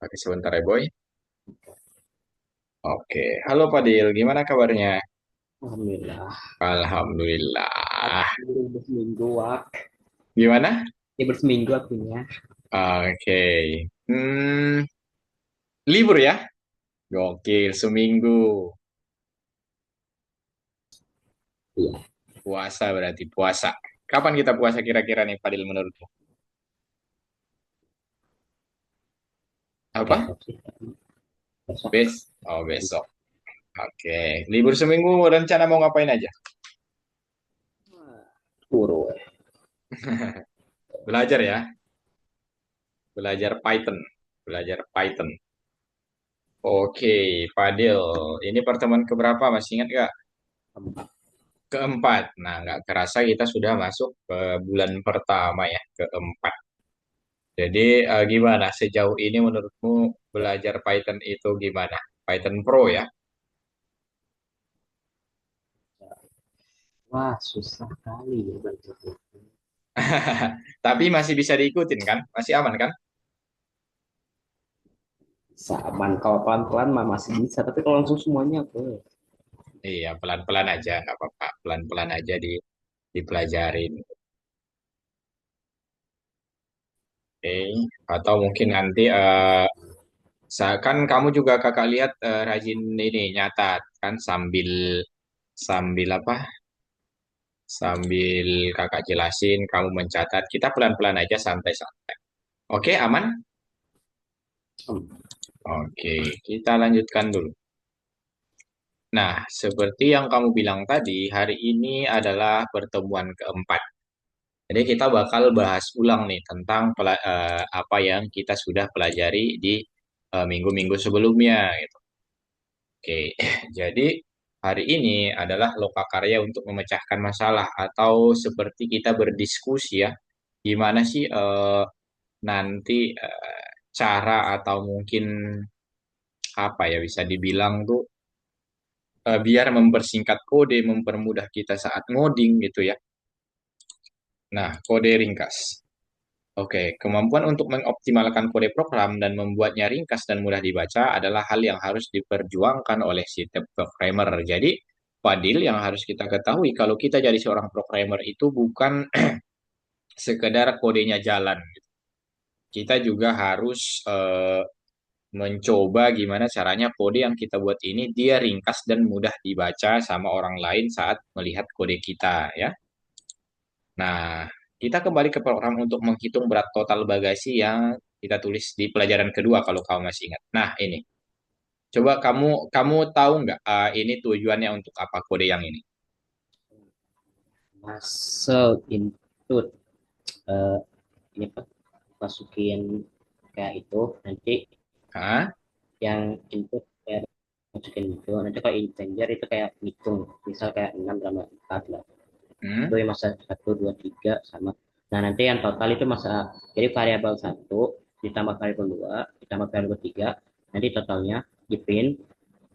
Oke, sebentar ya, Boy. Oke, halo Padil, gimana kabarnya? Alhamdulillah. Alhamdulillah. Ini berseminggu, Wak. Gimana? Ini berseminggu artinya. Oke. Hmm, libur ya? Gokil, seminggu. Iya, Puasa berarti puasa. Kapan kita puasa kira-kira nih, Padil menurutmu? Apa? besok sih. Besok. Besok. Oke. Libur seminggu rencana mau ngapain aja? Guru. Belajar ya? Belajar Python. Belajar Python. Oke, Padil. Ini pertemuan keberapa? Masih ingat gak? Keempat. Keempat. Nah, nggak kerasa kita sudah masuk ke bulan pertama ya, keempat. Jadi gimana sejauh ini menurutmu belajar Python itu gimana? Python Pro ya? Wah, susah kali ya belajarnya. Tapi masih bisa diikutin kan? Masih aman kan? Saman kalau pelan-pelan mah masih bisa, tapi kalau langsung semuanya Iya, pelan-pelan aja, nggak apa-apa. Pelan-pelan aja dipelajarin. Oke. Atau mungkin nanti, kan kamu juga kakak lihat rajin ini nyatat kan sambil sambil apa? Sambil kakak jelasin, kamu mencatat. Kita pelan-pelan aja, santai-santai. Oke, aman? hmm, Oke, kita lanjutkan dulu. Nah, seperti yang kamu bilang tadi, hari ini adalah pertemuan keempat. Jadi kita bakal bahas ulang nih tentang apa yang kita sudah pelajari di minggu-minggu sebelumnya, gitu. Oke, jadi hari ini adalah lokakarya untuk memecahkan masalah atau seperti kita berdiskusi ya, gimana sih nanti cara atau mungkin apa ya bisa dibilang tuh biar mempersingkat kode, mempermudah kita saat ngoding gitu ya. Nah, kode ringkas. Oke, kemampuan untuk mengoptimalkan kode program dan membuatnya ringkas dan mudah dibaca adalah hal yang harus diperjuangkan oleh setiap programmer. Jadi, Fadil yang harus kita ketahui kalau kita jadi seorang programmer itu bukan sekedar kodenya jalan. Kita juga harus mencoba gimana caranya kode yang kita buat ini dia ringkas dan mudah dibaca sama orang lain saat melihat kode kita ya. Nah, kita kembali ke program untuk menghitung berat total bagasi yang kita tulis di pelajaran kedua kalau kamu masih ingat. Nah, ini. Coba kamu kamu tahu nggak ini tujuannya untuk apa kode yang ini? masuk input eh, ini Pak, masukin kayak itu nanti Hah? yang input kayak masukin itu nanti kalau integer itu kayak ngitung misal kayak 6 tambah 4 lah Hmm? itu yang masa 1, 2, 3 sama. Nah, nanti yang total itu masa, jadi variabel satu ditambah variabel 2 ditambah variabel 3 nanti totalnya di print,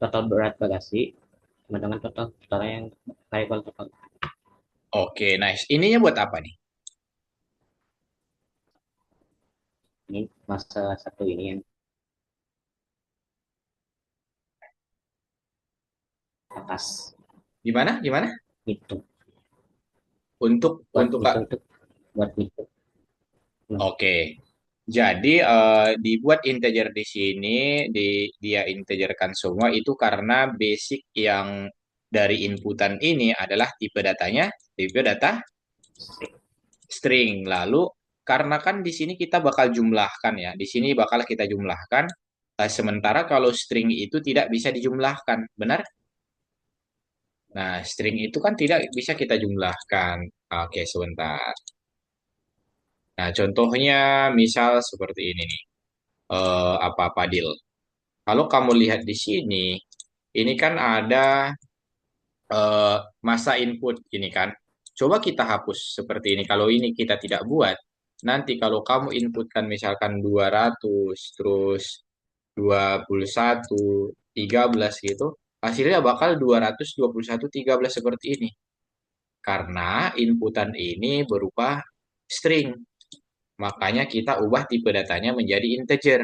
total berat bagasi, sama dengan totalnya yang variabel total. Oke, nice. Ininya buat apa nih? Ini masa satu ini yang atas Gimana? Gimana? itu buat Untuk itu untuk buat itu. Nah, Oke. Jadi dibuat integer di sini, dia integerkan semua itu karena basic yang dari inputan ini adalah tipe data string. Lalu karena kan di sini kita bakal jumlahkan ya, di sini bakal kita jumlahkan. Sementara kalau string itu tidak bisa dijumlahkan, benar? Nah, string itu kan tidak bisa kita jumlahkan. Oke, sebentar. Nah, contohnya misal seperti ini nih. Apa Padil? Kalau kamu lihat di sini, ini kan ada eh, masa input ini kan. Coba kita hapus seperti ini. Kalau ini kita tidak buat, nanti kalau kamu inputkan misalkan 200, terus 21, 13 gitu, hasilnya bakal 221, 13 seperti ini. Karena inputan ini berupa string. Makanya kita ubah tipe datanya menjadi integer.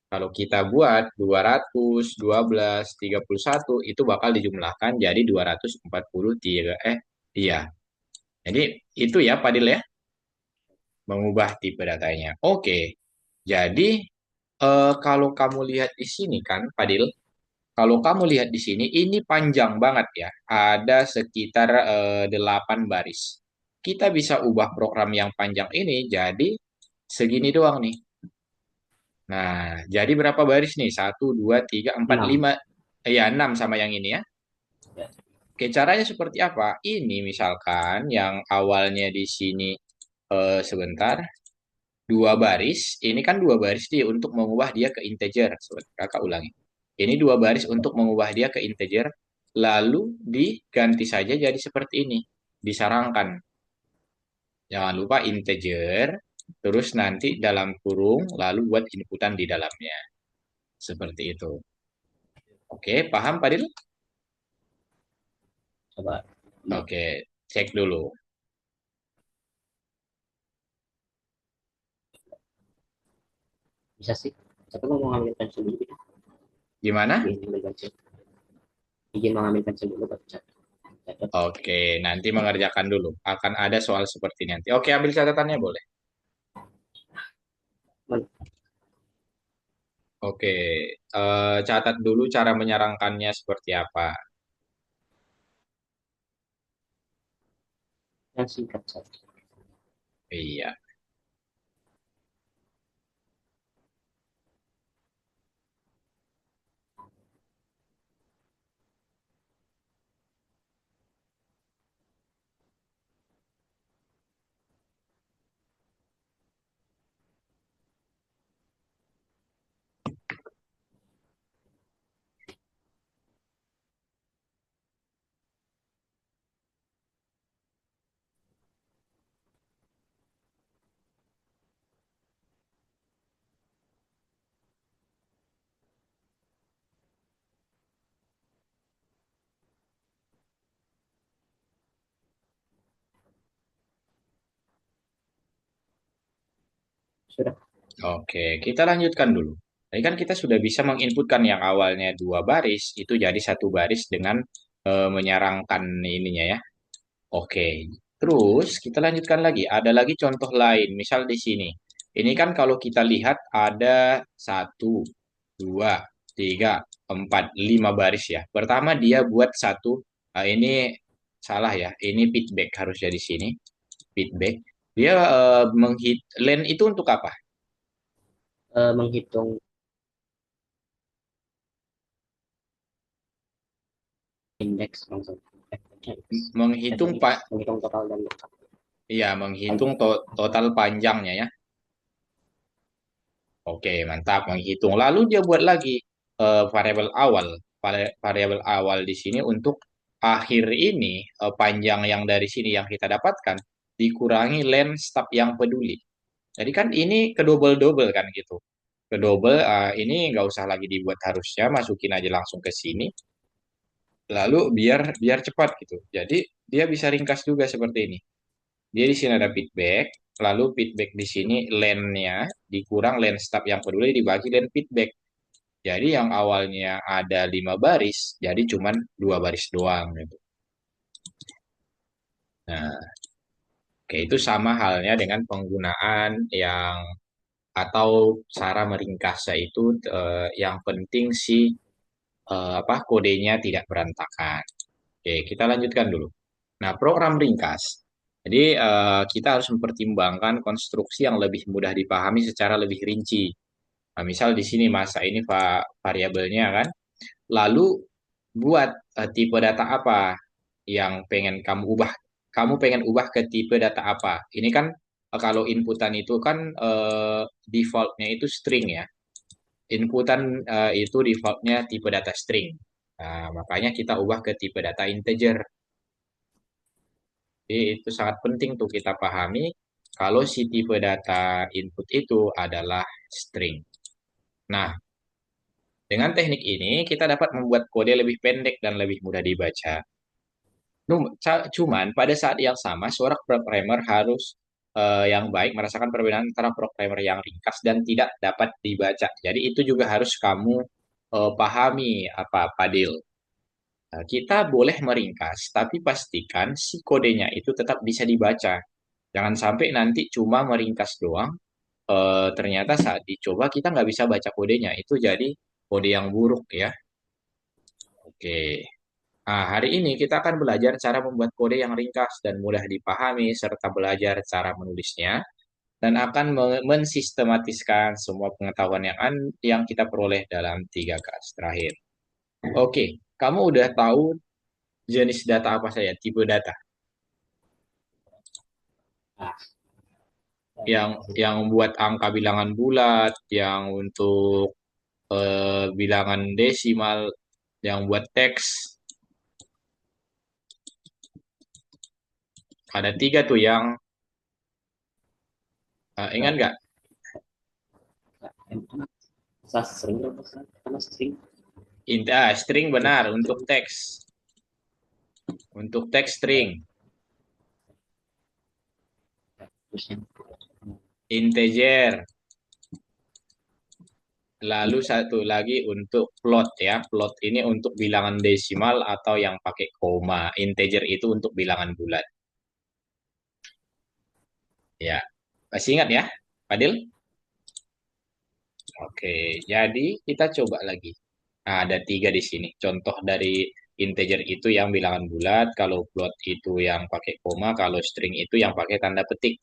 Kalau kita buat 200, 12, 31 itu bakal dijumlahkan jadi 243. Iya. Jadi itu ya Padil ya, mengubah tipe datanya. Oke. Jadi kalau kamu lihat di sini kan Padil, kalau kamu lihat di sini ini panjang banget ya. Ada sekitar 8 baris. Kita bisa ubah program yang panjang ini jadi segini doang nih. Nah, jadi berapa baris nih? Satu, dua, tiga, empat, 6. lima. Ya, 6 sama yang ini ya. Ya. Oke, caranya seperti apa? Ini misalkan yang awalnya di sini sebentar, dua baris. Ini kan dua baris dia untuk mengubah dia ke integer. Sebentar, kakak ulangi. Ini dua baris untuk mengubah dia ke integer. Lalu diganti saja jadi seperti ini. Disarangkan. Jangan lupa integer. Terus nanti dalam kurung, lalu buat inputan di dalamnya. Seperti itu. Oke, paham Pak Dil? Coba. Oke, cek dulu. Bisa sih. Tapi mau ngambil pensil dulu ya. Gimana? Izin ambil pensil. Izin mengambil pensil dulu baru catat. Catat. Oke, nanti mengerjakan dulu. Akan ada soal seperti ini nanti. Oke, ambil catatannya boleh. Oke, catat dulu cara menyarankannya seperti apa. Yang singkat saja. Iya, Sudah. oke. Kita lanjutkan dulu. Tadi kan kita sudah bisa menginputkan yang awalnya dua baris, itu jadi satu baris dengan menyarangkan ininya ya. Oke, terus kita lanjutkan lagi. Ada lagi contoh lain, misal di sini. Ini kan kalau kita lihat ada satu, dua, tiga, empat, lima baris ya. Pertama dia buat satu, ini salah ya. Ini feedback harusnya di sini. Feedback. Dia menghit len itu untuk apa? Menghitung indeks langsung. Menghitung Indeks. pak, Menghitung total dan lengkap. ya menghitung total panjangnya ya. Oke, mantap menghitung. Lalu dia buat lagi variabel awal. Variabel awal di sini untuk akhir ini panjang yang dari sini yang kita dapatkan dikurangi len stub yang peduli. Jadi kan ini kedouble-double kan gitu. Kedouble ini nggak usah lagi dibuat harusnya masukin aja langsung ke sini. Lalu biar biar cepat gitu. Jadi dia bisa ringkas juga seperti ini. Dia di sini ada feedback, lalu feedback di sini len-nya dikurang len stub yang peduli dibagi len feedback. Jadi yang awalnya ada 5 baris, jadi cuman 2 baris doang gitu. Nah, oke itu sama halnya dengan penggunaan yang atau cara meringkasnya itu yang penting sih apa kodenya tidak berantakan. Oke, kita lanjutkan dulu. Nah, program ringkas. Jadi kita harus mempertimbangkan konstruksi yang lebih mudah dipahami secara lebih rinci. Nah, misal di sini masa ini variabelnya kan. Lalu buat tipe data apa yang pengen kamu ubah. Kamu pengen ubah ke tipe data apa? Ini kan kalau inputan itu kan defaultnya itu string ya. Inputan itu defaultnya tipe data string. Nah, makanya kita ubah ke tipe data integer. Jadi itu sangat penting tuh kita pahami kalau si tipe data input itu adalah string. Nah, dengan teknik ini kita dapat membuat kode lebih pendek dan lebih mudah dibaca. Cuman pada saat yang sama seorang programmer harus yang baik merasakan perbedaan antara programmer yang ringkas dan tidak dapat dibaca. Jadi itu juga harus kamu pahami apa Padil. Kita boleh meringkas, tapi pastikan si kodenya itu tetap bisa dibaca. Jangan sampai nanti cuma meringkas doang, ternyata saat dicoba kita nggak bisa baca kodenya. Itu jadi kode yang buruk ya. Oke. Nah, hari ini kita akan belajar cara membuat kode yang ringkas dan mudah dipahami, serta belajar cara menulisnya, dan akan mensistematiskan semua pengetahuan yang kita peroleh dalam 3 kelas terakhir. Oke, kamu udah tahu jenis data apa saja, tipe data Nah, yang buat angka bilangan bulat, yang untuk bilangan desimal, yang buat teks. Ada 3 tuh yang ingat nggak? masa sering karena sering String benar untuk teks. Untuk teks string, terusnya integer. Lalu satu lagi untuk float ya. Float ini untuk bilangan desimal atau yang pakai koma. Integer itu untuk bilangan bulat. Ya, masih ingat ya, Fadil? Oke, jadi kita coba lagi. Nah, ada 3 di sini. Contoh dari integer itu yang bilangan bulat, kalau float itu yang pakai koma, kalau string itu yang pakai tanda petik.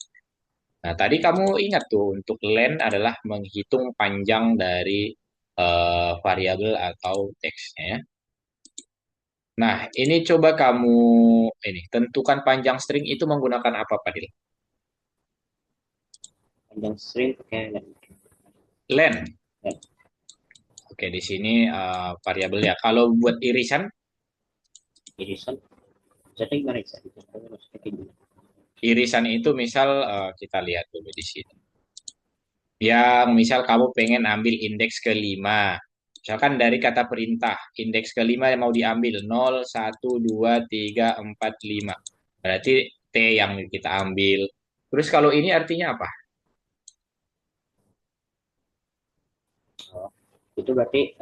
Nah, tadi kamu ingat tuh untuk len adalah menghitung panjang dari variabel atau teksnya ya. Nah, ini coba kamu ini tentukan panjang string itu menggunakan apa, Padil? panjang sering pakai Len. dan Oke, di sini variabel ya. Kalau buat irisan, irisan jadi gimana bisa itu maksudnya kayak gimana. irisan itu misal kita lihat dulu di sini. Yang misal kamu pengen ambil indeks kelima. Misalkan dari kata perintah, indeks kelima yang mau diambil 0, 1, 2, 3, 4, 5. Berarti T yang kita ambil. Terus kalau ini artinya apa? Oh, itu berarti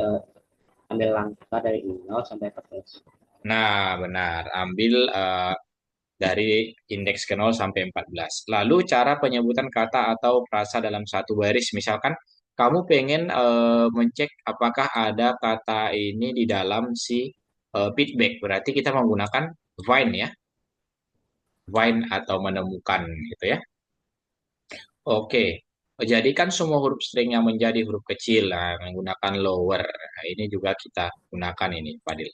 ambil langkah dari 0 sampai 14. Nah, benar. Ambil dari indeks ke 0 sampai 14. Lalu cara penyebutan kata atau frasa dalam satu baris. Misalkan kamu pengen mencek apakah ada kata ini di dalam si feedback. Berarti kita menggunakan find ya. Find atau menemukan gitu ya. Oke. Jadikan semua huruf string yang menjadi huruf kecil nah, menggunakan lower. Nah, ini juga kita gunakan ini, Fadil.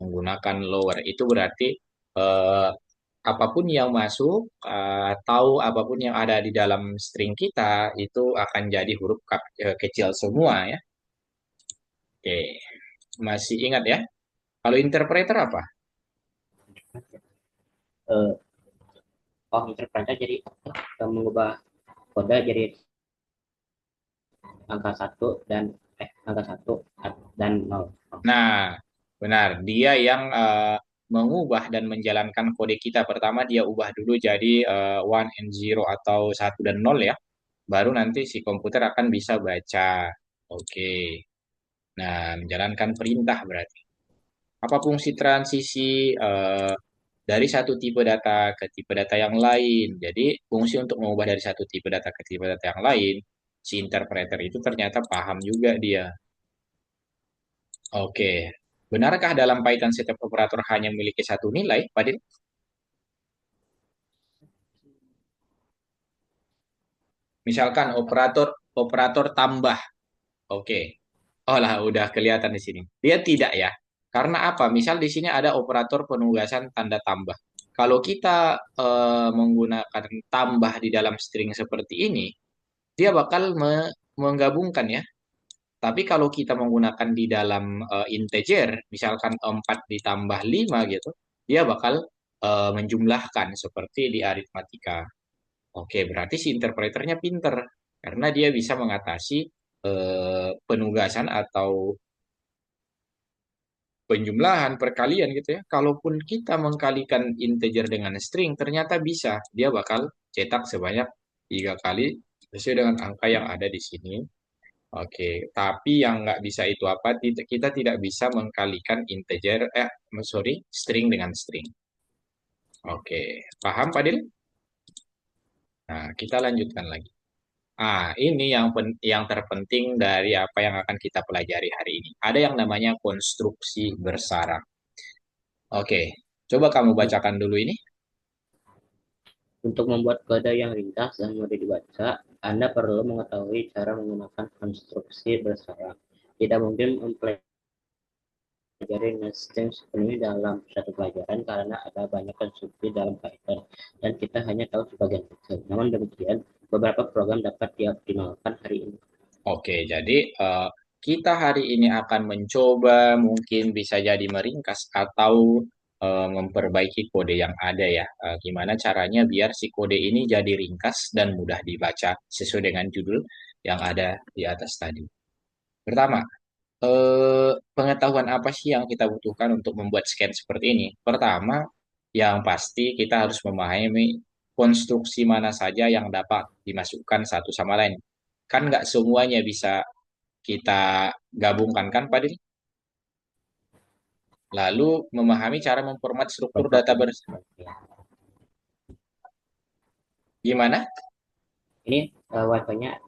Menggunakan lower itu berarti eh, apapun yang masuk atau apapun yang ada di dalam string kita itu akan jadi huruf kecil semua ya. Oke, masih ingat ya? Kalau interpreter apa? eh, oh interpreter jadi mengubah kode jadi angka satu angka satu dan nol. Oh, Nah, benar. Dia yang mengubah dan menjalankan kode kita. Pertama dia ubah dulu jadi one and zero atau satu dan nol ya. Baru nanti si komputer akan bisa baca. Oke. Nah, menjalankan perintah berarti. Apa fungsi transisi dari satu tipe data ke tipe data yang lain? Jadi, fungsi untuk mengubah dari satu tipe data ke tipe data yang lain, si interpreter itu ternyata paham juga dia. Oke. Benarkah dalam Python setiap operator hanya memiliki satu nilai, Padin? Misalkan operator operator tambah. Oke. Oh lah, udah kelihatan di sini. Dia tidak ya. Karena apa? Misal di sini ada operator penugasan tanda tambah. Kalau kita menggunakan tambah di dalam string seperti ini, dia bakal menggabungkan ya. Tapi kalau kita menggunakan di dalam integer, misalkan 4 ditambah 5 gitu, dia bakal menjumlahkan seperti di aritmatika. Oke, berarti si interpreternya pinter karena dia bisa mengatasi penugasan atau penjumlahan, perkalian gitu ya. Kalaupun kita mengkalikan integer dengan string, ternyata bisa. Dia bakal cetak sebanyak 3 kali sesuai dengan angka yang ada di sini. Oke, tapi yang nggak bisa itu apa? Kita tidak bisa mengkalikan integer, sorry, string dengan string. Oke, paham Pak Dil? Nah, kita lanjutkan lagi. Ini yang terpenting dari apa yang akan kita pelajari hari ini. Ada yang namanya konstruksi bersarang. Oke, coba kamu bacakan dulu ini. Untuk membuat kode yang ringkas dan mudah dibaca, Anda perlu mengetahui cara menggunakan konstruksi bersarang. Tidak mungkin mempelajari nesting sepenuhnya dalam satu pelajaran karena ada banyak konstruksi dalam Python dan kita hanya tahu sebagian kecil. Namun demikian, beberapa program dapat dioptimalkan hari ini. Oke, jadi kita hari ini akan mencoba mungkin bisa jadi meringkas atau memperbaiki kode yang ada ya. Gimana caranya biar si kode ini jadi ringkas dan mudah dibaca sesuai dengan judul yang ada di atas tadi. Pertama, pengetahuan apa sih yang kita butuhkan untuk membuat scan seperti ini? Pertama, yang pasti kita harus memahami konstruksi mana saja yang dapat dimasukkan satu sama lain. Kan nggak semuanya bisa kita gabungkan kan, Pak Dil? Lalu memahami cara memformat struktur data gimana? Ini wifi-nya,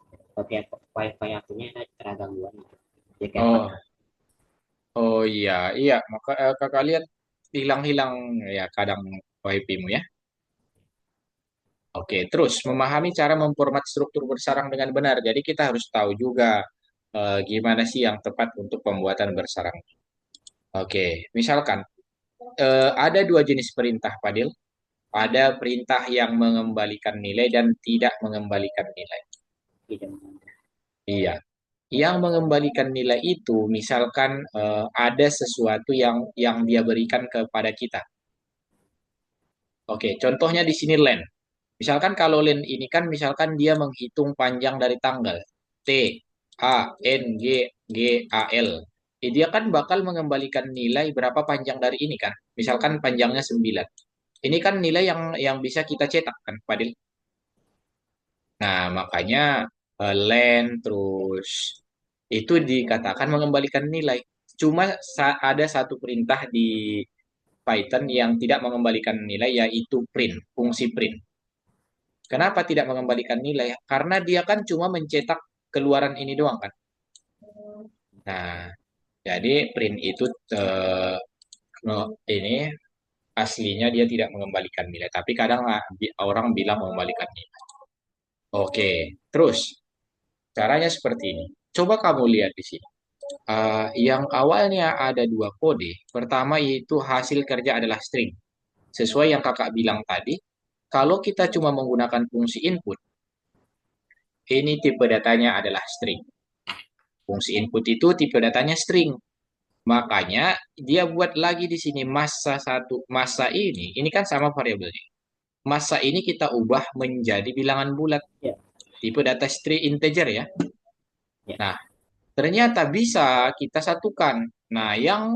wifi akunya ada gangguan. Jadi kayak Oh, patah. oh iya, iya. Maka kakak lihat hilang-hilang ya kadang wifi-mu ya. Oke, terus memahami cara memformat struktur bersarang dengan benar. Jadi kita harus tahu juga gimana sih yang tepat untuk pembuatan bersarang. Oke, misalkan ada dua jenis perintah, Padil. Ada perintah yang mengembalikan nilai dan tidak mengembalikan nilai. Tidak. Iya, yang mengembalikan nilai itu misalkan ada sesuatu yang dia berikan kepada kita. Oke, contohnya di sini len. Misalkan kalau len ini kan misalkan dia menghitung panjang dari tanggal T A N G G A L. Dia kan bakal mengembalikan nilai berapa panjang dari ini kan. Misalkan panjangnya 9. Ini kan nilai yang bisa kita cetak kan, Padil. Nah, makanya len terus itu dikatakan mengembalikan nilai. Cuma ada satu perintah di Python yang tidak mengembalikan nilai yaitu print, fungsi print. Kenapa tidak mengembalikan nilai? Karena dia kan cuma mencetak keluaran ini doang kan. Nah, jadi print itu ini aslinya dia tidak mengembalikan nilai, tapi kadang orang bilang mengembalikan nilai. Oke, terus caranya seperti ini. Coba kamu lihat di sini. Yang awalnya ada dua kode. Pertama yaitu hasil kerja adalah string. Sesuai yang kakak bilang tadi, kalau kita cuma menggunakan fungsi input, ini tipe datanya adalah string. Fungsi input itu tipe datanya string. Makanya dia buat lagi di sini massa ini kan sama variabelnya. Massa ini kita ubah menjadi bilangan bulat, Ya, tipe data string integer ya. ya. Nah, ternyata bisa kita satukan. Nah, yang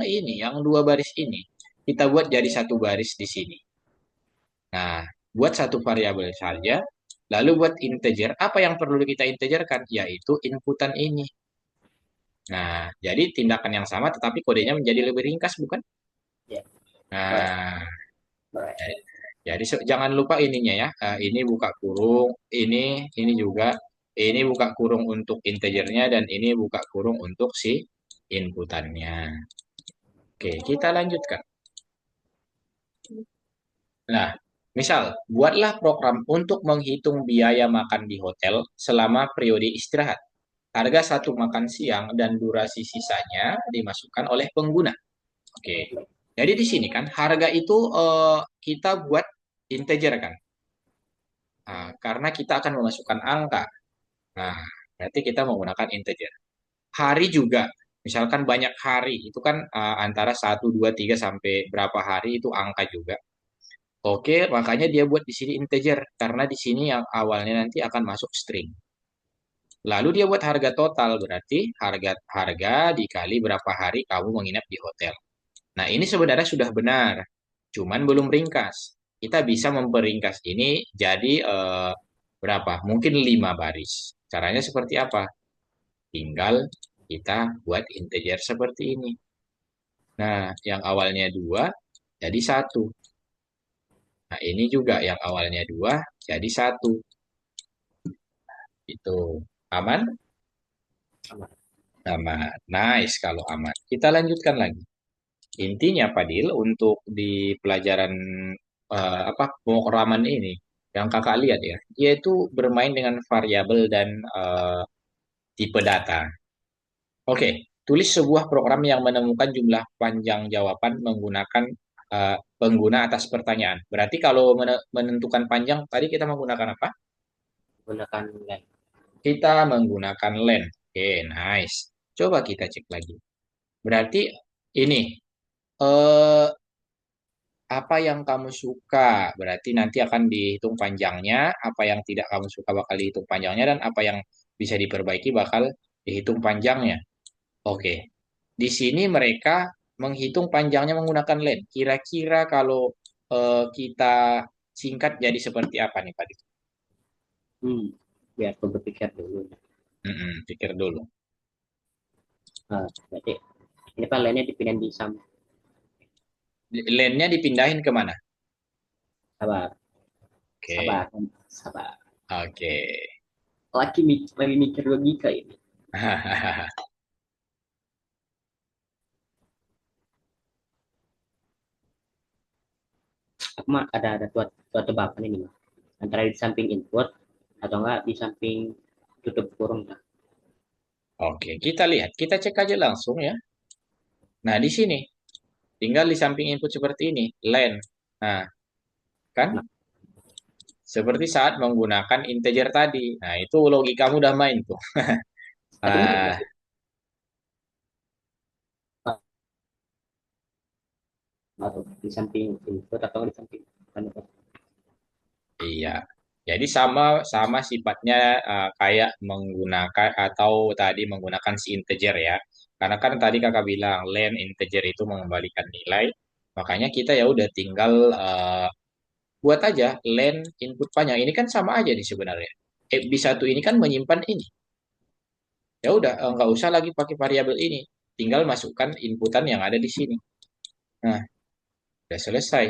dua baris ini kita buat jadi satu baris di sini. Nah, buat satu variabel saja, lalu buat integer, apa yang perlu kita integerkan? Yaitu inputan ini. Nah, jadi tindakan yang sama tetapi kodenya menjadi lebih ringkas, bukan? Ya, boleh, Nah, boleh. jadi jangan lupa ininya ya. Ini buka kurung, ini juga, ini buka kurung untuk integernya dan ini buka kurung untuk si inputannya. Oke, kita lanjutkan. Nah, misal, buatlah program untuk menghitung biaya makan di hotel selama periode istirahat. Harga satu makan siang dan durasi sisanya dimasukkan oleh pengguna. Oke, jadi di sini kan harga itu kita buat integer kan. Nah, karena kita akan memasukkan angka. Nah, berarti kita menggunakan integer. Hari juga, misalkan banyak hari, itu kan antara 1, 2, 3 sampai berapa hari itu angka juga. Oke, makanya dia buat di sini integer karena di sini yang awalnya nanti akan masuk string. Lalu dia buat harga total berarti harga harga dikali berapa hari kamu menginap di hotel. Nah, ini sebenarnya sudah benar, cuman belum ringkas. kita bisa memperingkas ini jadi berapa? Mungkin 5 baris. Caranya seperti apa? Tinggal kita buat integer seperti ini. Nah, yang awalnya 2 jadi satu. Nah, ini juga yang awalnya 2 jadi satu. Itu aman? Sama. Aman. Nice kalau aman. Kita lanjutkan lagi. Intinya Padil untuk di pelajaran apa pemrograman ini yang kakak lihat ya, dia itu bermain dengan variabel dan tipe data. Oke, tulis sebuah program yang menemukan jumlah panjang jawaban menggunakan pengguna atas pertanyaan. Berarti kalau menentukan panjang tadi kita menggunakan apa? Gunakan len. Kita menggunakan len. Oke, nice. Coba kita cek lagi. Berarti ini eh apa yang kamu suka berarti nanti akan dihitung panjangnya, apa yang tidak kamu suka bakal dihitung panjangnya, dan apa yang bisa diperbaiki bakal dihitung panjangnya. Oke, di sini mereka menghitung panjangnya menggunakan len. Kira-kira kalau kita singkat jadi seperti apa nih Pak? Hmm, biar aku berpikir dulu. Pikir dulu. Berarti ini kan lennya dipindahin di Lennya dipindahin kemana? sabar, Oke, sabar, sabar. oke. Lagi mikir logika ini. Aku mah ada dua tebakan ini mah. Antara di samping input atau enggak di samping tutup kurung lah. Oke, kita lihat. Kita cek aja langsung ya. Nah, di sini tinggal di samping input seperti ini, len. Nah, kan? Nah, Seperti saat menggunakan integer tadi. Nah, itu logikamu udah main tuh. itu mirip Ah, berarti. Atau di samping input atau di samping kan apa? iya. Jadi sama sama sifatnya kayak menggunakan atau tadi menggunakan si integer ya. Karena kan tadi kakak bilang len integer itu mengembalikan nilai. Makanya kita ya udah tinggal buat aja len input panjang. Ini kan sama aja nih sebenarnya. B1 ini kan menyimpan ini. Ya udah nggak usah lagi pakai variabel ini. Tinggal masukkan inputan yang ada di sini. Nah, udah selesai.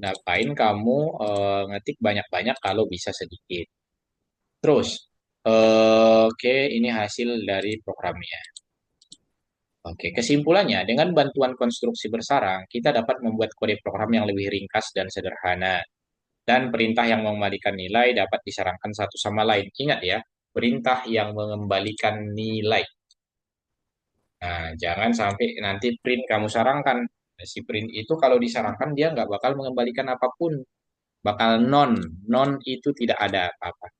Ngapain kamu ngetik banyak-banyak kalau bisa sedikit. Terus, oke, ini hasil dari programnya. Oke, kesimpulannya, dengan bantuan konstruksi bersarang, kita dapat membuat kode program yang lebih ringkas dan sederhana. Dan perintah yang mengembalikan nilai dapat disarangkan satu sama lain. Ingat ya, perintah yang mengembalikan nilai. Nah, jangan sampai nanti print kamu sarangkan. Si print itu kalau disarangkan dia nggak bakal mengembalikan apapun. Bakal non. Non itu tidak ada apa-apa.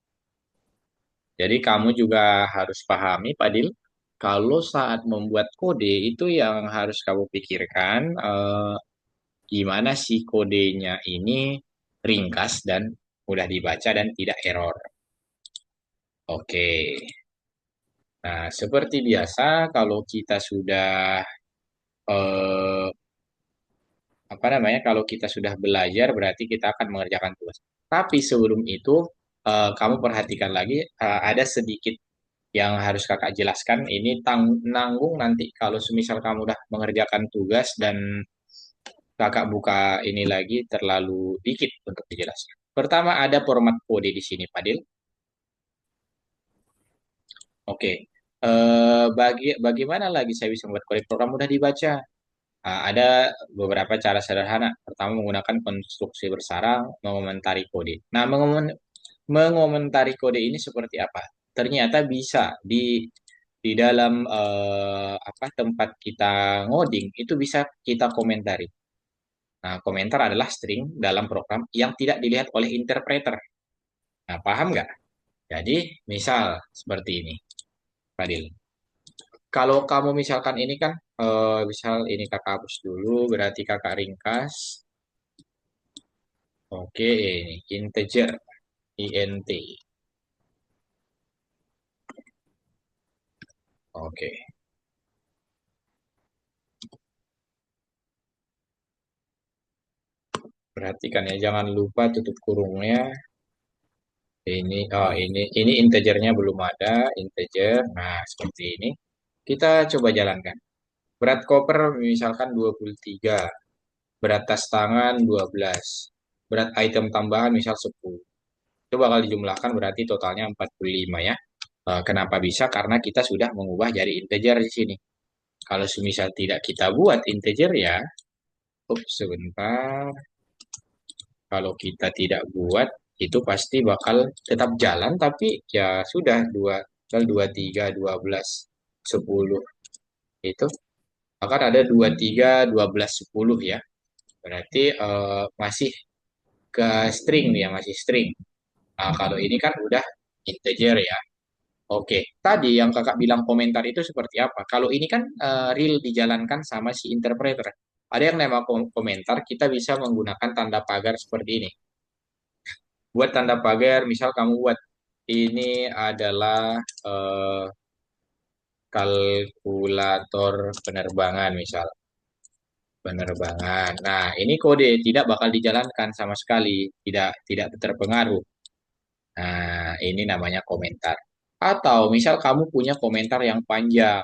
Jadi kamu juga harus pahami, Padil, kalau saat membuat kode itu yang harus kamu pikirkan gimana sih kodenya ini ringkas dan mudah dibaca dan tidak error. Oke. Nah, seperti biasa kalau kita sudah eh, apa namanya? Kalau kita sudah belajar berarti kita akan mengerjakan tugas. Tapi sebelum itu kamu perhatikan lagi ada sedikit yang harus kakak jelaskan ini nanggung nanti kalau semisal kamu udah mengerjakan tugas dan kakak buka ini lagi terlalu dikit untuk dijelaskan. Pertama ada format kode di sini, Padil. Oke. Bagaimana lagi saya bisa membuat kode program mudah dibaca? Ada beberapa cara sederhana. Pertama menggunakan konstruksi bersarang, mengomentari kode. Nah, mengomentari kode ini seperti apa? Ternyata bisa di dalam apa tempat kita ngoding itu bisa kita komentari. Nah, komentar adalah string dalam program yang tidak dilihat oleh interpreter. Nah, paham nggak? Jadi, misal seperti ini, Fadil. Kalau kamu misalkan ini kan, misal ini kakak hapus dulu, berarti kakak ringkas. Oke, ini integer, int. Oke, perhatikan ya, jangan lupa tutup kurungnya. Ini integernya belum ada, integer. Nah, seperti ini. Kita coba jalankan. Berat koper misalkan 23, berat tas tangan 12, berat item tambahan misal 10. Coba kalau dijumlahkan berarti totalnya 45 ya. Kenapa bisa? Karena kita sudah mengubah jadi integer di sini. Kalau semisal tidak kita buat integer ya, sebentar. Kalau kita tidak buat, itu pasti bakal tetap jalan, tapi ya sudah, 3, 12, 10 itu akan ada 23, 12, 10 ya. Berarti masih ke string nih ya, masih string. Nah, kalau ini kan udah integer ya. Oke, tadi yang kakak bilang komentar itu seperti apa? Kalau ini kan real dijalankan sama si interpreter. Ada yang nama komentar, kita bisa menggunakan tanda pagar seperti ini. Buat tanda pagar, misal kamu buat ini adalah eh, kalkulator penerbangan, misal penerbangan. Nah, ini kode tidak bakal dijalankan sama sekali, tidak terpengaruh. Nah, ini namanya komentar. Atau misal kamu punya komentar yang panjang.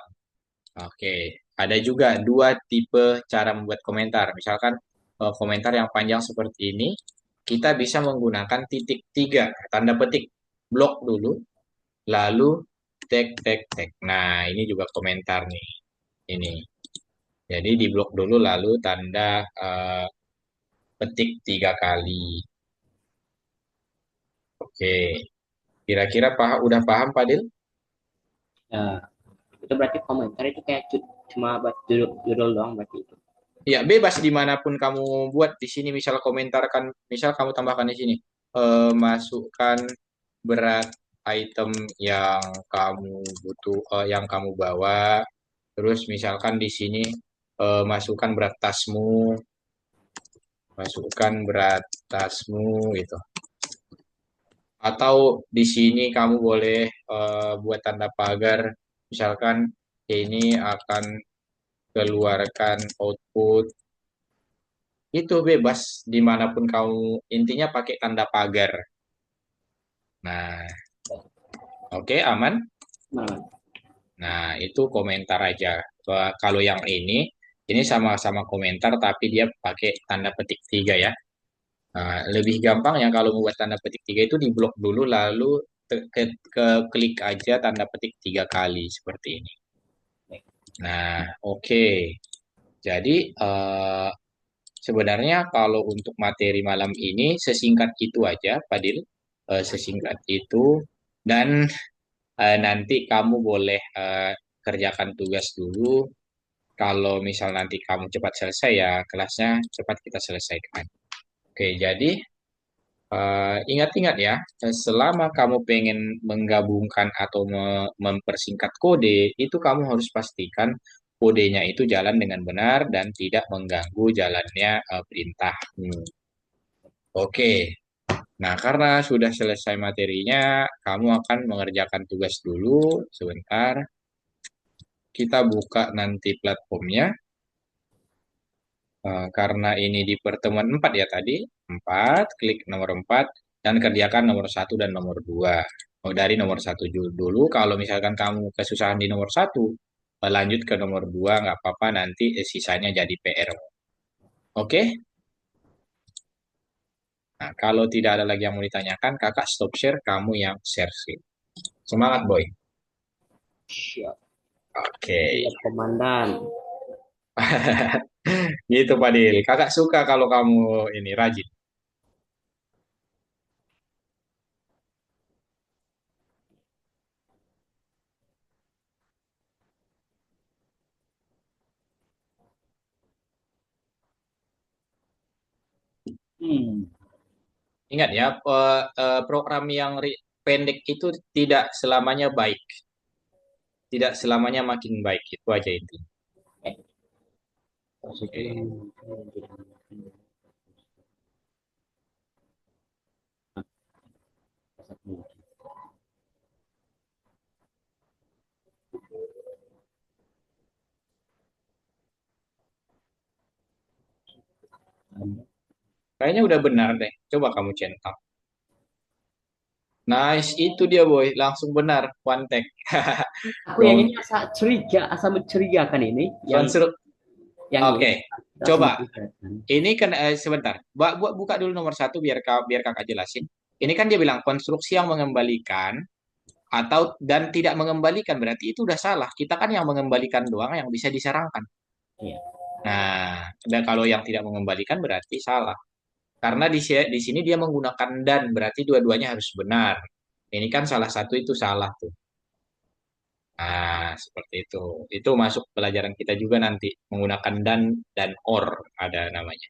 Oke, ada juga dua tipe cara membuat komentar. Misalkan komentar yang panjang seperti ini, kita bisa menggunakan titik tiga, tanda petik, blok dulu, lalu tag, tag, tag. Nah, ini juga komentar nih. Ini. Jadi di blok dulu, lalu tanda petik 3 kali. Oke, kira-kira udah paham, Padil? Ya, itu berarti komentar itu kayak cuma buat judul, judul doang berarti itu. Ya, bebas dimanapun kamu buat di sini. Misal komentarkan, misal kamu tambahkan di sini, masukkan berat item yang kamu butuh, yang kamu bawa. Terus misalkan di sini masukkan berat tasmu, masukkan berat tasmu gitu. Atau di sini kamu boleh buat tanda pagar, misalkan ini akan keluarkan output. Itu bebas dimanapun kamu, intinya pakai tanda pagar. Nah, oke, aman. Mana? Nah, itu komentar aja. Kalau yang ini sama-sama komentar tapi dia pakai tanda petik tiga ya. Nah, lebih gampang ya kalau membuat tanda petik tiga itu di blok dulu lalu klik aja tanda petik 3 kali seperti ini. Nah, oke. Jadi sebenarnya kalau untuk materi malam ini sesingkat itu aja, Fadil. Sesingkat itu dan nanti kamu boleh kerjakan tugas dulu. Kalau misal nanti kamu cepat selesai ya kelasnya cepat kita selesaikan. Oke, jadi ingat-ingat ya, selama kamu pengen menggabungkan atau mempersingkat kode, itu kamu harus pastikan kodenya itu jalan dengan benar dan tidak mengganggu jalannya perintah. Oke, nah karena sudah selesai materinya, kamu akan mengerjakan tugas dulu sebentar. Kita buka nanti platformnya. Karena ini di pertemuan 4 ya tadi, 4 klik nomor 4 dan kerjakan nomor satu dan nomor 2. Oh, dari nomor satu dulu, kalau misalkan kamu kesusahan di nomor satu, lanjut ke nomor 2 nggak apa-apa, nanti sisanya jadi PR. Oke? Nah, kalau tidak ada lagi yang mau ditanyakan, kakak stop share, kamu yang share screen. Semangat, boy. Siap. Oke. Siap, komandan. Gitu, Pak Dil. Kakak suka kalau kamu ini rajin. Hmm. Ingat ya, program yang pendek itu tidak selamanya baik, tidak selamanya makin baik. Itu aja intinya. Eh, proses itu Oke. Kayaknya udah benar deh. Coba kamu centang. Nice, itu dia boy. Langsung benar. One take. Aku yang ini Dong. asa curiga, asa mencurigakan ini, yang ini Oke. asa Coba. mencurigakan. Ini kan sebentar. Buka dulu nomor satu biar kakak jelasin. Ini kan dia bilang konstruksi yang mengembalikan atau dan tidak mengembalikan berarti itu udah salah. Kita kan yang mengembalikan doang yang bisa diserangkan. Iya. Nah, dan kalau yang tidak mengembalikan berarti salah. Karena di sini dia menggunakan dan berarti dua-duanya harus benar. Ini kan salah satu itu salah tuh. Nah, seperti itu. Itu masuk pelajaran kita juga nanti menggunakan dan or ada namanya.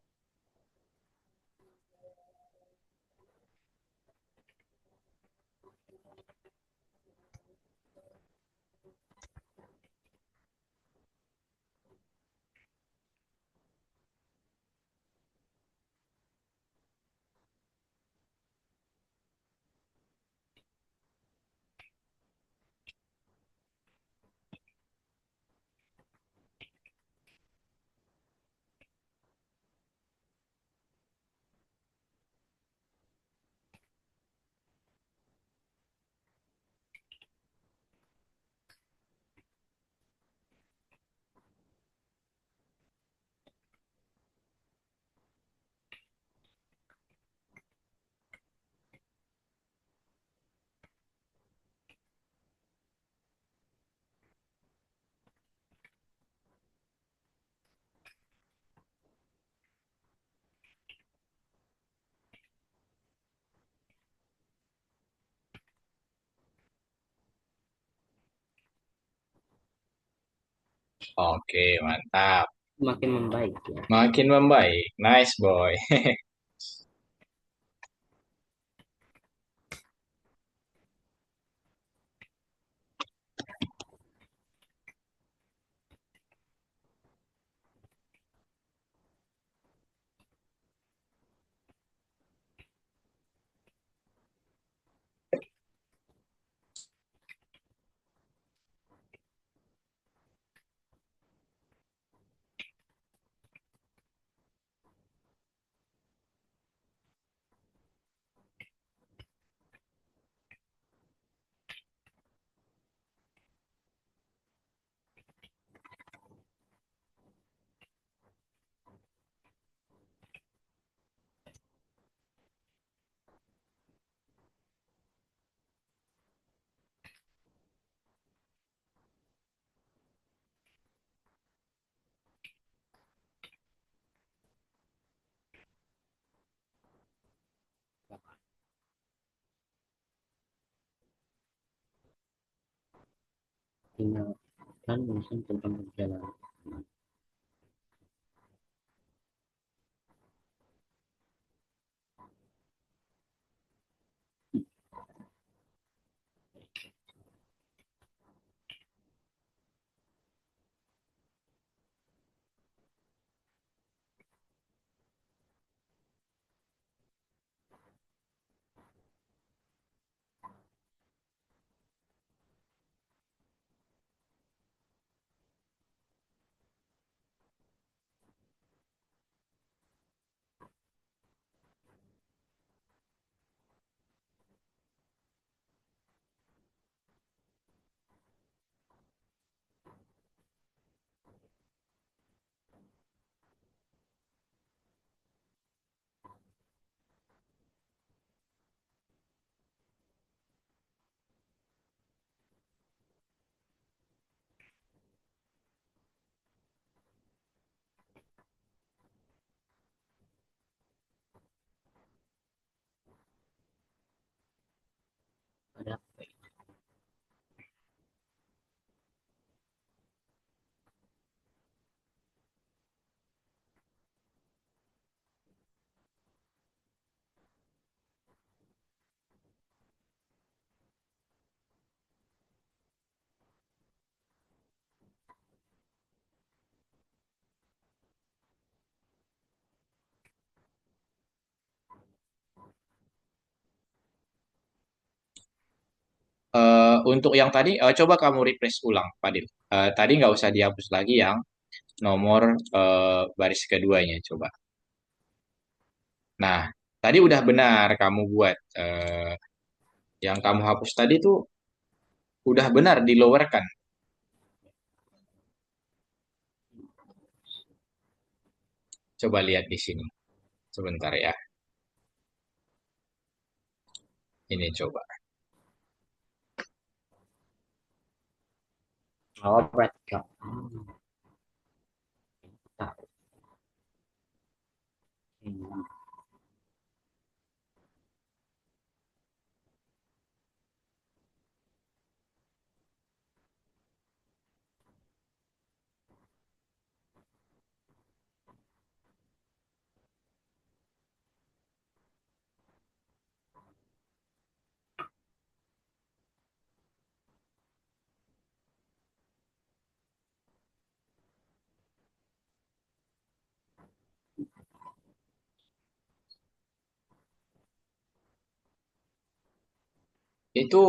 Oke, mantap. Semakin membaik ya. Makin membaik. Nice boy. Tinggalkan menyusun tentang perjalanan. Ada Untuk yang tadi, coba kamu refresh ulang, Fadil. Tadi nggak usah dihapus lagi yang nomor baris keduanya, coba. Nah, tadi udah benar kamu buat yang kamu hapus tadi tuh udah benar di lower kan. Coba lihat di sini. Sebentar ya. Ini coba. Oh, berarti kak. Tahu. Hmm. Itu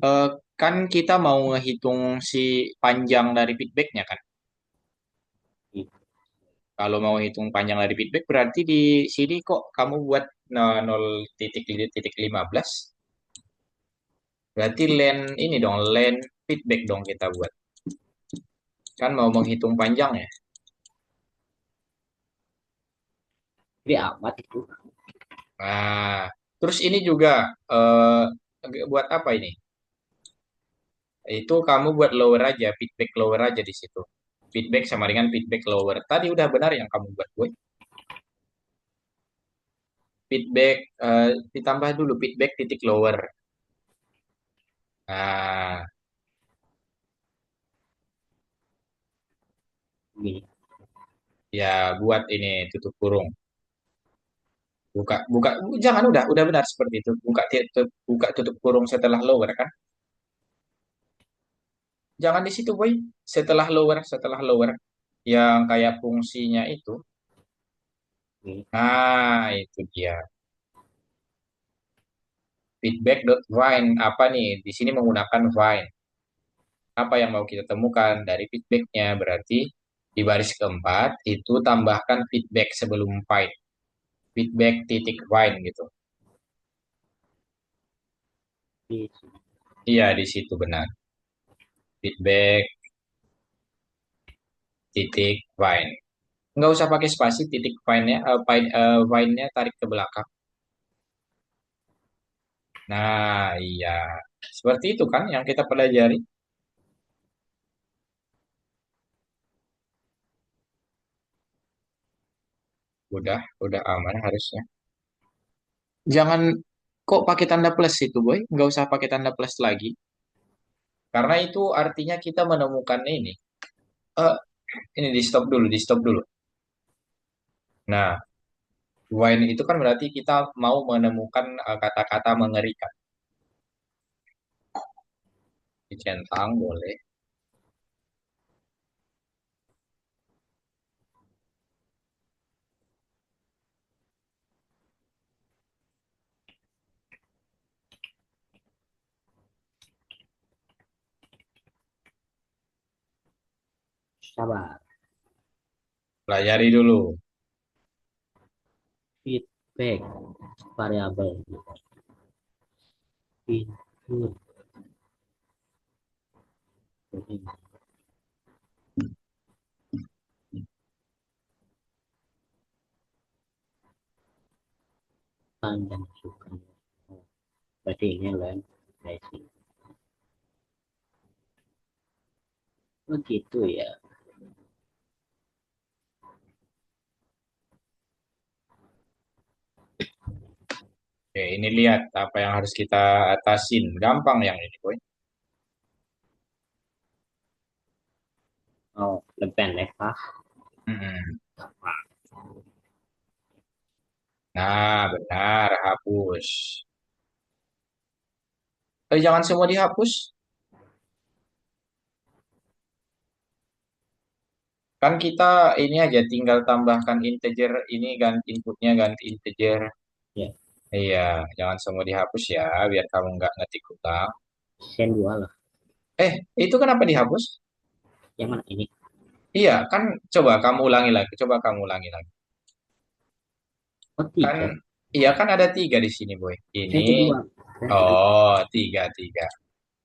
eh, kan kita mau ngehitung si panjang dari feedbacknya kan. Kalau mau hitung panjang dari feedback berarti di sini kok kamu buat 0,15. Berarti len ini dong, len feedback dong kita buat. Kan mau menghitung panjang ya. Jadi amat itu. Nah, terus ini juga buat apa ini? Itu kamu buat lower aja, feedback lower aja di situ. Feedback sama dengan feedback lower. Tadi udah benar yang kamu buat, boy. Feedback ditambah dulu feedback titik lower. Nah, Gini. ya buat ini tutup kurung. Buka, buka, jangan udah benar seperti itu. Buka tutup kurung setelah lower kan? Jangan di situ, boy. Setelah lower, yang kayak fungsinya itu. Gini. Nah, itu dia. Feedback.find apa nih? Di sini menggunakan find. Apa yang mau kita temukan dari feedbacknya? Berarti di baris keempat itu tambahkan feedback sebelum find. Feedback titik find gitu. Di Iya, di situ benar. Feedback titik find. Nggak usah pakai spasi, titik find-nya, find-nya tarik ke belakang. Nah, iya. Seperti itu kan yang kita pelajari. Udah aman harusnya. Jangan kok pakai tanda plus itu, boy. Nggak usah pakai tanda plus lagi. Karena itu artinya kita menemukan ini. Eh, ini di stop dulu, di stop dulu. Nah, wine itu kan berarti kita mau menemukan kata-kata mengerikan. Dicentang boleh. sabar. Pelajari dulu. Feedback variabel. Input. Panjang suka. Berarti ini lain. Begitu ya. Oke, ini lihat apa yang harus kita atasin. Gampang yang ini, boy. Oh, lebih pendek kah? Mm-mm. Nah, benar, hapus. Jangan semua dihapus. Kan kita ini aja tinggal tambahkan integer ini ganti inputnya ganti integer. Ya, Iya, jangan semua dihapus ya, biar kamu nggak ngetik ulang. sen dua lah. Itu kenapa dihapus? Yang mana ini? Iya, kan coba kamu ulangi lagi, coba kamu ulangi lagi. Oh, Kan tiga. Iya kan ada tiga di sini, Boy. Saya Ini, kedua. Saya kedua. oh, tiga, tiga.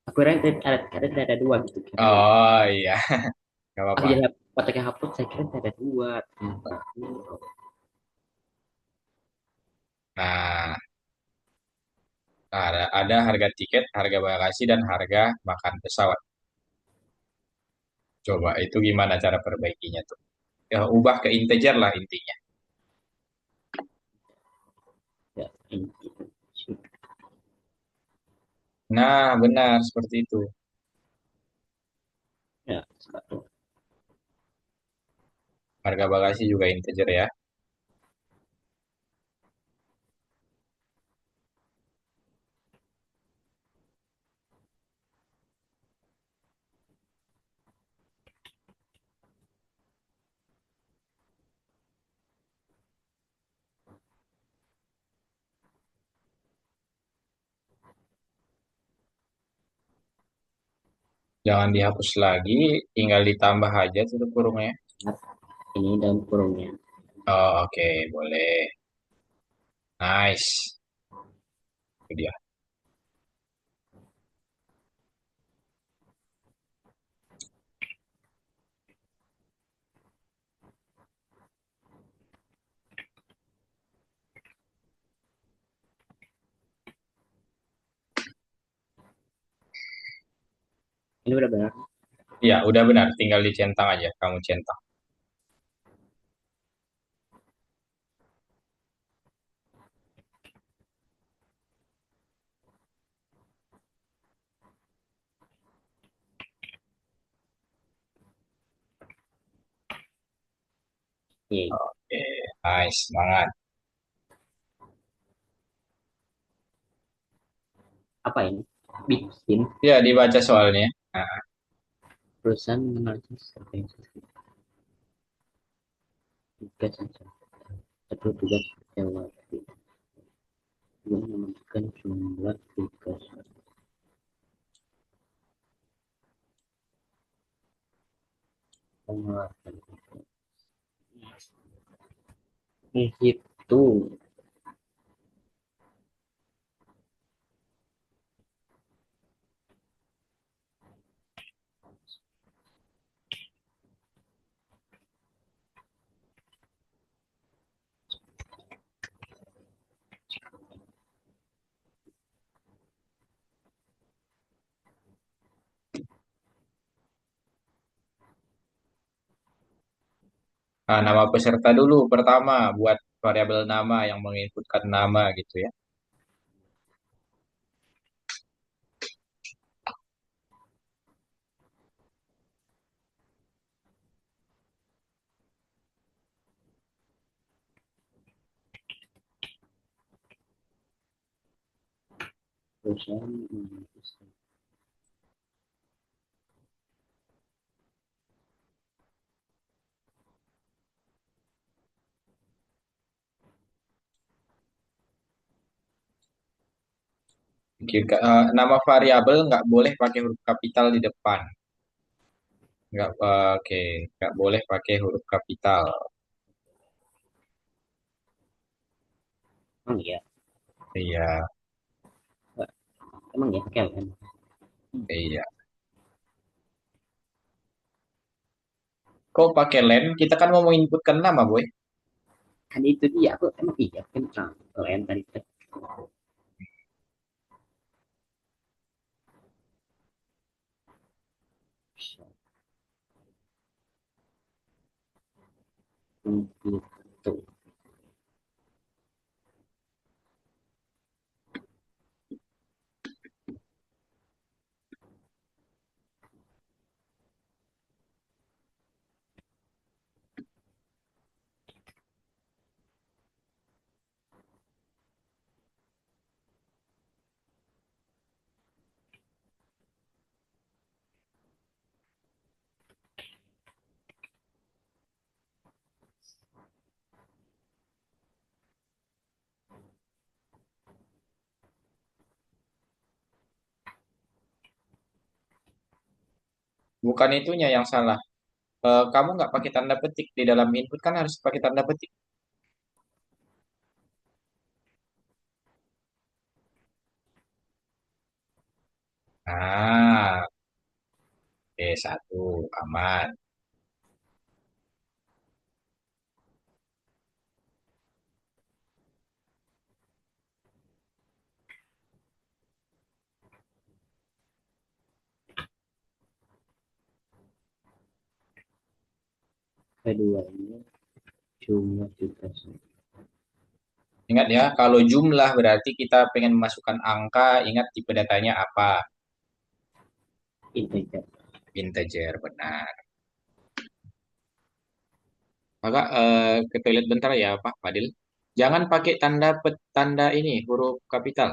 Aku kira ada dua gitu. Kira ya. Oh, iya, nggak Aku apa-apa. jadi otaknya hapus. Saya kira ada dua. Ternyata. Nah, ada harga tiket, harga bagasi, dan harga makan pesawat. Coba, itu gimana cara perbaikinya tuh? Ya, ubah ke integer lah intinya. Ya, ini. Nah, benar seperti itu. Ya, satu. Harga bagasi juga integer ya. Jangan dihapus lagi, tinggal ditambah aja tuh kurungnya. Ini dalam kurungnya. Oh, oke, boleh. Nice. Itu dia. Ini udah benar. Iya, udah benar. Tinggal dicentang aja. Kamu centang. Iya. Oke, nice. Semangat. Apa ini? Bikin Ya, dibaca soalnya. Nah, perusahaan mengenalkan sesuatu tugas saja. Satu tugas jawab. Dua menentukan jumlah tugas. Pengeluaran. Menghitung. nama peserta dulu pertama buat variabel nama yang menginputkan nama gitu ya. Perusahaan menentukan. Nama variabel nggak boleh pakai huruf kapital di depan. Nggak, oke, nggak boleh pakai huruf kapital. Emang ya? Iya, Emang ya? Oke, kan? iya. Kok pakai len? Kita kan mau menginputkan nama, boy. Kan itu dia. Aku emang iya kan? Kalian tadi kan. Gitu. Bukan itunya yang salah. Kamu nggak pakai tanda petik di dalam input kan harus pakai tanda petik. Ah, oke, satu, aman. Keduanya cuma juga Ingat ya, kalau jumlah berarti kita pengen memasukkan angka, ingat tipe datanya apa? integer. Integer, benar. Kakak ke toilet bentar ya, Pak Fadil. Jangan pakai tanda ini, huruf kapital.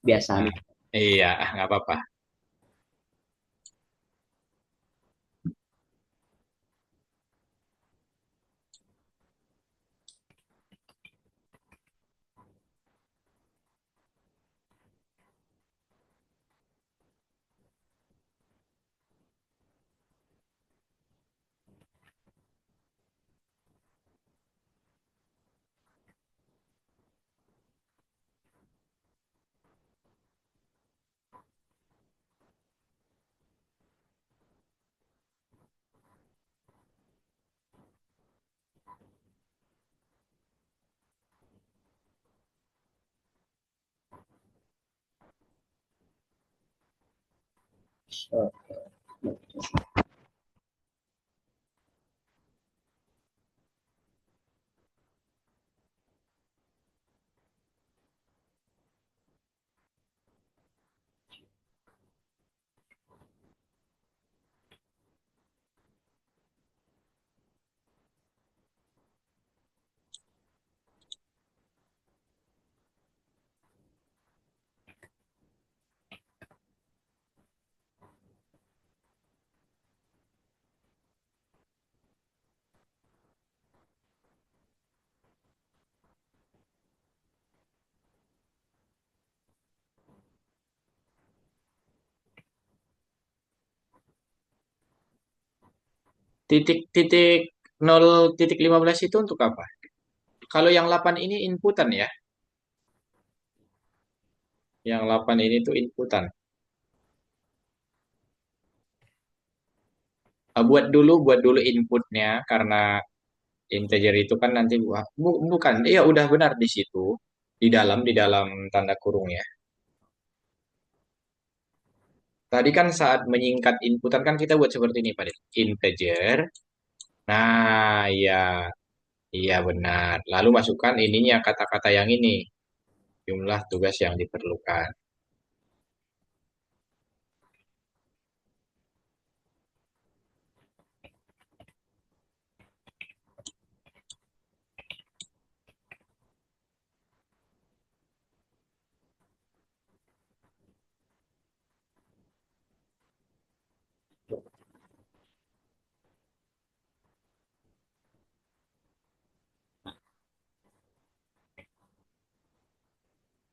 Biasa Nah, nih. iya, nggak apa-apa. So, Titik-titik 0,15 itu untuk apa? Kalau yang 8 ini inputan ya. Yang 8 ini tuh inputan. Buat dulu inputnya karena integer itu kan nanti bukan, iya udah benar di situ di dalam tanda kurung ya. Tadi kan saat menyingkat inputan kan kita buat seperti ini Pak. Integer. Nah, iya, iya benar. Lalu masukkan ininya kata-kata yang ini, jumlah tugas yang diperlukan.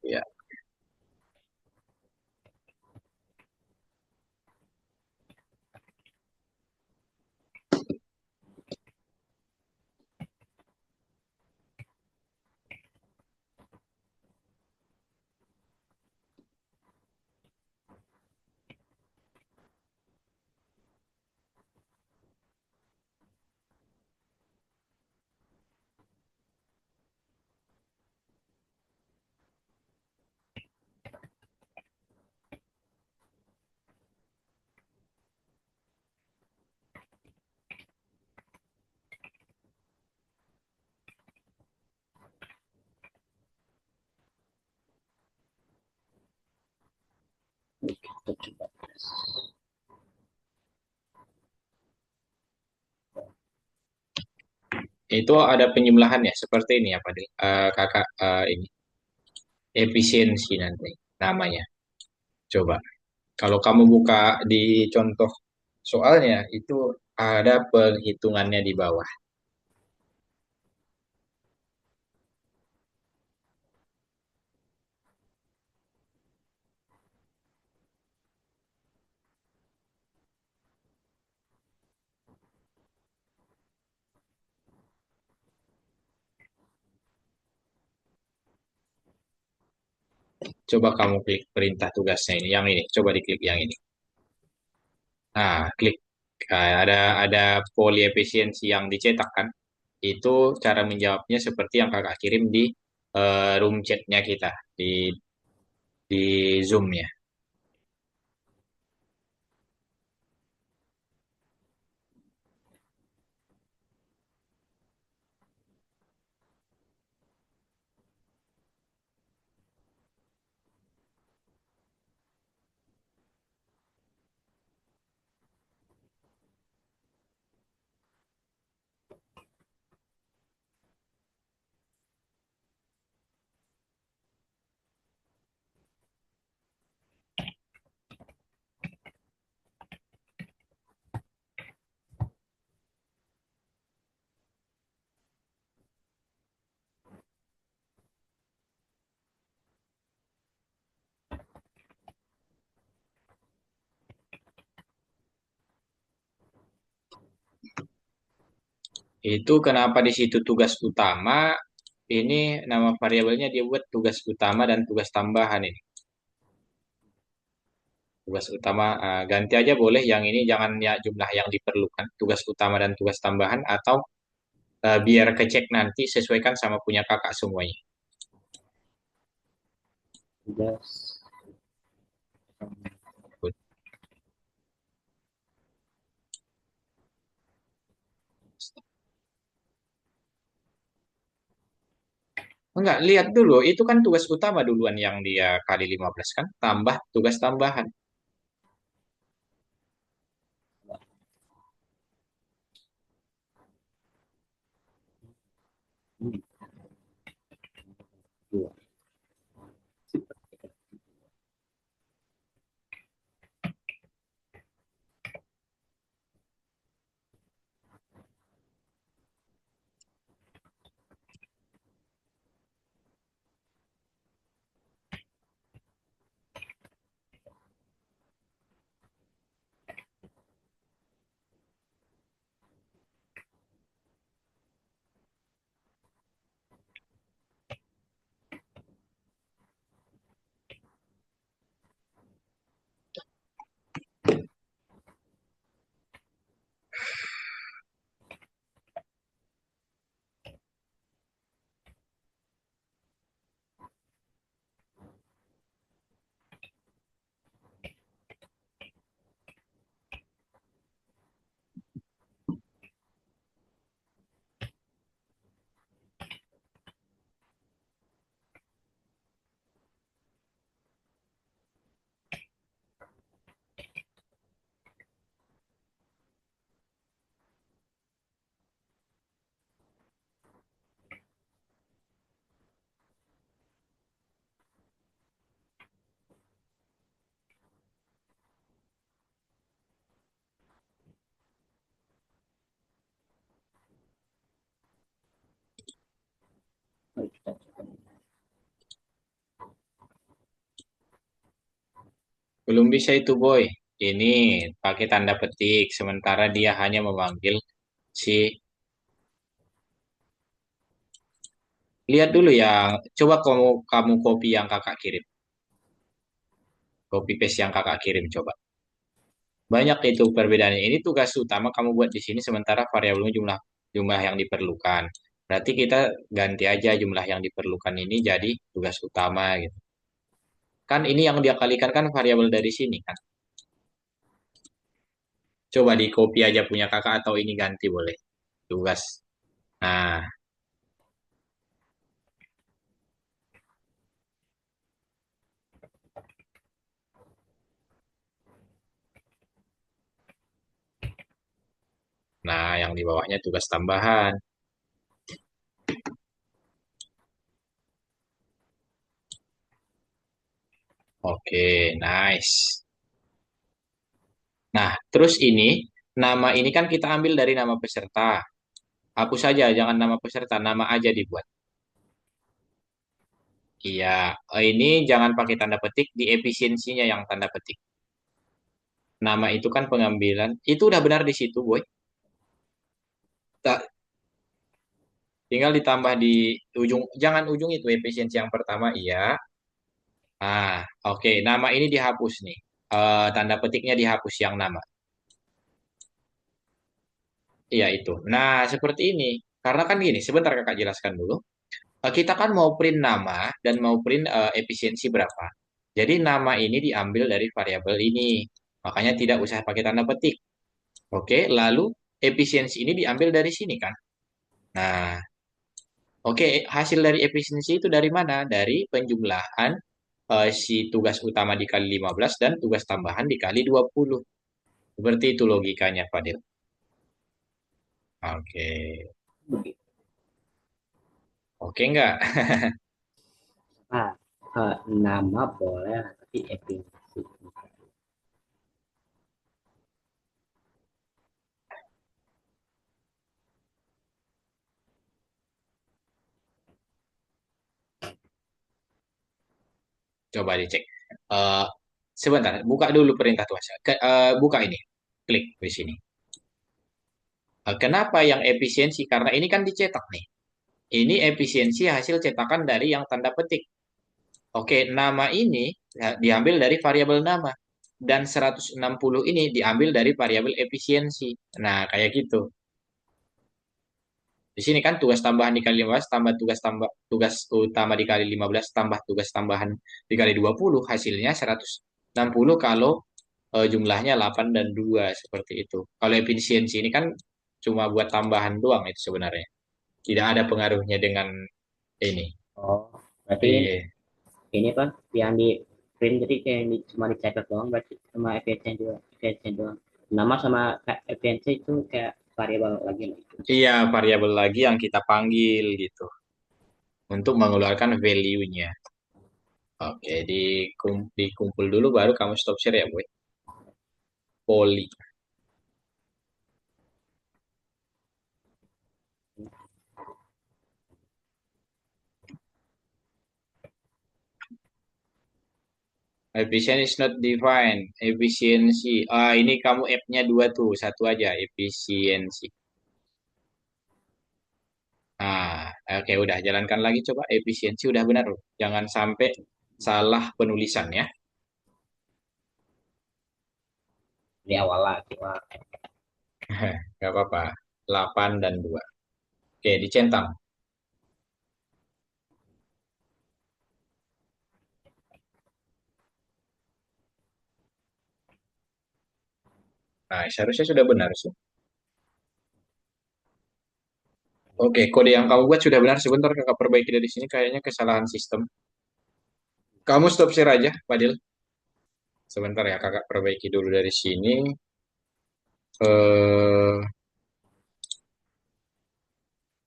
Ya, kita coba. itu ada penjumlahan ya seperti ini ya Pak. Kakak ini efisiensi nanti namanya. Coba. Kalau kamu buka di contoh soalnya itu ada perhitungannya di bawah. Coba kamu klik perintah tugasnya ini, yang ini. Coba diklik yang ini. Nah, klik. Nah, ada poli efisiensi yang dicetak kan. Itu cara menjawabnya seperti yang kakak kirim di room chatnya kita di Zoom ya. Itu kenapa di situ tugas utama, ini nama variabelnya dia buat tugas utama dan tugas tambahan ini. Tugas utama ganti aja boleh yang ini jangan ya jumlah yang diperlukan, tugas utama dan tugas tambahan atau biar kecek nanti sesuaikan sama punya kakak semuanya. Tugas. Enggak, lihat dulu, itu kan tugas utama duluan yang dia kali 15 kan, tambah tugas tambahan. Hmm, dua. Mari kita coba. Belum bisa itu boy. Ini pakai tanda petik, sementara dia hanya memanggil si. Lihat dulu yang, coba kamu kamu copy yang kakak kirim, copy paste yang kakak kirim coba. Banyak itu perbedaannya. Ini tugas utama kamu buat di sini, sementara variabelnya jumlah jumlah yang diperlukan. Berarti kita ganti aja jumlah yang diperlukan ini jadi tugas utama gitu. Kan ini yang dia kalikan kan variabel dari sini kan. Coba di copy aja punya kakak atau ini ganti boleh. Tugas. Nah, nah yang di bawahnya tugas tambahan. Oke, nice. Nah, terus ini nama ini kan kita ambil dari nama peserta. Hapus saja, jangan nama peserta, nama aja dibuat. Iya, ini jangan pakai tanda petik, di efisiensinya yang tanda petik. Nama itu kan pengambilan, itu udah benar di situ, boy. Tak, tinggal ditambah di ujung, jangan ujung itu efisiensi yang pertama, iya. Ah, oke. Nama ini dihapus nih. Tanda petiknya dihapus yang nama. Iya itu. Nah, seperti ini. Karena kan gini, sebentar kakak jelaskan dulu. Kita kan mau print nama dan mau print efisiensi berapa. Jadi nama ini diambil dari variabel ini. Makanya tidak usah pakai tanda petik. Oke, lalu efisiensi ini diambil dari sini kan. Nah, oke, hasil dari efisiensi itu dari mana? Dari penjumlahan si tugas utama dikali 15 dan tugas tambahan dikali 20. Seperti itu logikanya, Fadil. Oke. Begitu. Oke enggak? Nah, nama boleh, tapi efisiensi. Coba dicek. Eh, sebentar, buka dulu perintah tuas. Buka ini. Klik di sini. Kenapa yang efisiensi? Karena ini kan dicetak nih. Ini efisiensi hasil cetakan dari yang tanda petik. Oke, nama ini ya, diambil dari variabel nama. Dan 160 ini diambil dari variabel efisiensi. Nah, kayak gitu. Di sini kan tugas tambahan dikali 15 tambah tugas utama dikali 15 tambah tugas tambahan dikali 20 hasilnya 160 kalau jumlahnya 8 dan 2 seperti itu. Kalau efisiensi ini kan cuma buat tambahan doang itu sebenarnya. Tidak ada pengaruhnya dengan ini. Oh, berarti Iya. ini apa yang di print jadi kayak cuma dicetak doang berarti sama efisien doang. Nama sama efisiensi itu kayak variabel lagi loh. Iya, variabel lagi yang kita panggil gitu untuk mengeluarkan value-nya. Oke, dikumpul dulu baru kamu stop share ya, boy. Poli. Efficient is not defined. Efisiensi. Ini kamu F-nya dua tuh, satu aja. Efisiensi. Oke, udah jalankan lagi coba. Efisiensi udah benar loh. Jangan sampai salah penulisan ya. Di awal lagi. Wah, Gak apa-apa. 8 dan 2. Oke, dicentang. Nah, seharusnya sudah benar sih. Oke, kode yang kamu buat sudah benar. Sebentar kakak perbaiki dari sini. Kayaknya kesalahan sistem. Kamu stop share aja, Fadil. Sebentar ya, kakak perbaiki dulu dari sini. Eh,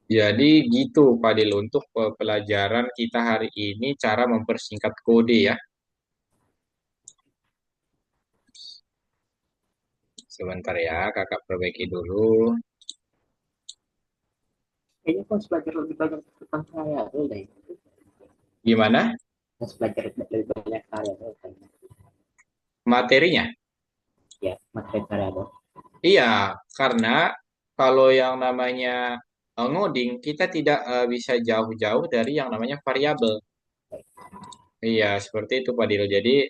jadi gitu, Fadil, untuk pelajaran kita hari ini cara mempersingkat kode ya. Sebentar ya, kakak perbaiki dulu. kayaknya pas belajar lebih banyak tentang variabel deh. Gimana Pas belajar lebih banyak variabel kayaknya. materinya? Ya, materi variabel. Iya, karena kalau yang namanya ngoding, kita tidak bisa jauh-jauh dari yang namanya variabel. Iya, seperti itu, Fadil. Jadi,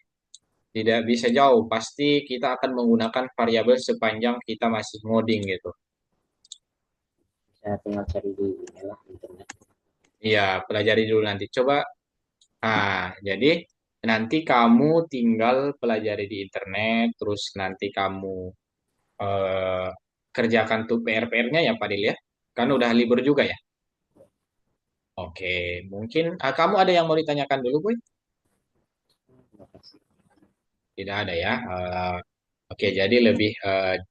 tidak bisa jauh. Pasti kita akan menggunakan variabel sepanjang kita masih ngoding gitu. Saya tinggal cari di inilah internet. Iya, pelajari dulu nanti. Coba, jadi nanti kamu tinggal pelajari di internet, terus nanti kamu eh, kerjakan tuh PR-PR-nya ya, Fadil ya. Kan udah libur juga ya. Oke, mungkin kamu ada yang mau ditanyakan dulu, Boy? Terima kasih. Tidak ada ya. Oke, jadi lebih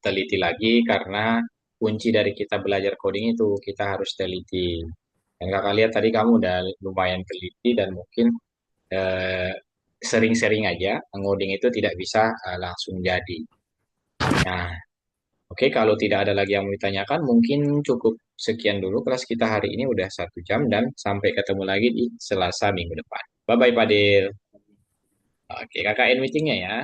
teliti lagi karena kunci dari kita belajar coding itu kita harus teliti. Dan kakak lihat tadi kamu udah lumayan teliti dan mungkin eh, sering-sering aja ngoding itu tidak bisa langsung jadi. Nah, oke, kalau tidak ada lagi yang mau ditanyakan, mungkin cukup sekian dulu kelas kita hari ini udah 1 jam dan sampai ketemu lagi di Selasa minggu depan. Bye-bye, Padil. Oke, kakak end meetingnya ya.